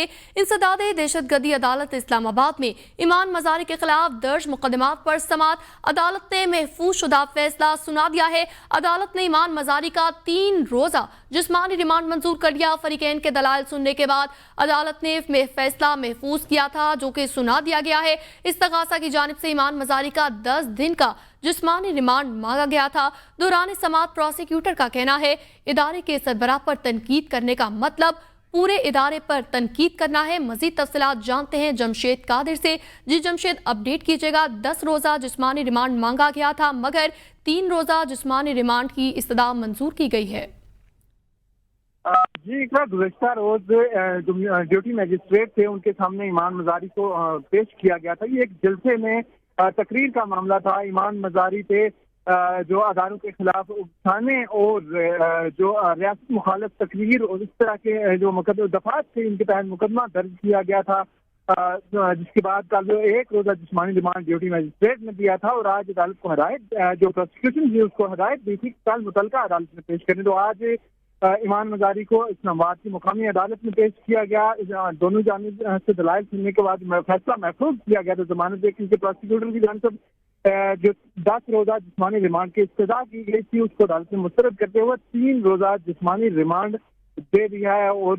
इंसदाद दहशतगर्दी अदालत इस्लामाबाद में ईमान मजारी के खिलाफ दर्ज मुकदमात पर समात अदालत ने महफूज शुदा फैसला सुना दिया है। अदालत ने ईमान मजारी का 3 रोजा जिस्मानी रिमांड मंजूर कर लिया। फरीकैन के दलाल सुनने के बाद अदालत ने फैसला महफूज किया था, जो कि सुना दिया गया है। इस्तगासा की जानिब से ईमान मजारी का 10 दिन का जिस्मानी रिमांड मांगा गया था। दौरान समात प्रोसिक्यूटर का कहना है, इदारे के सरबराह पर तनकीद करने का मतलब पूरे इदारे पर तनकीद करना है। मजीद तफसीलात जानते हैं जमशेद कादिर से। जी जमशेद, अपडेट कीजिएगा। 10 रोजा जिस्मानी रिमांड मांगा गया था, मगर 3 रोजा जिस्मानी रिमांड की इस्तदा मंजूर की गई है। जी गुज़श्ता रोज ड्यूटी मजिस्ट्रेट थे, उनके सामने ईमान मजारी को पेश किया गया था। ये एक जलसे में तकरीर का मामला था। ईमान मजारी पे जो अदारों के खिलाफ उकसाने और जो रियासत मुखालिफ तकरीर और इस तरह के जो दफात थे, इनके तहत मुकदमा दर्ज किया गया था, जिसके बाद कल जो 1 रोजा जिस्मानी रिमांड ड्यूटी मजिस्ट्रेट ने दिया था और आज अदालत को हदायत जो प्रोसिक्यूशन थी उसको हदायत दी थी कल मुतलका अदालत में पेश करने। तो आज ईमान मजारी को इस्लामाबाद की मुकामी अदालत में पेश किया गया। दोनों जानिब से दलाइल सुनने के बाद फैसला महफूज किया गया। तो जमानत देकर के प्रोसिक्यूटर की जानिब जो 10 रोजा जिस्मानी रिमांड की इस्तदा की गई थी, उसको अदालत ने मुस्तरद करते हुए 3 रोजा जिस्मानी रिमांड दे दिया है। और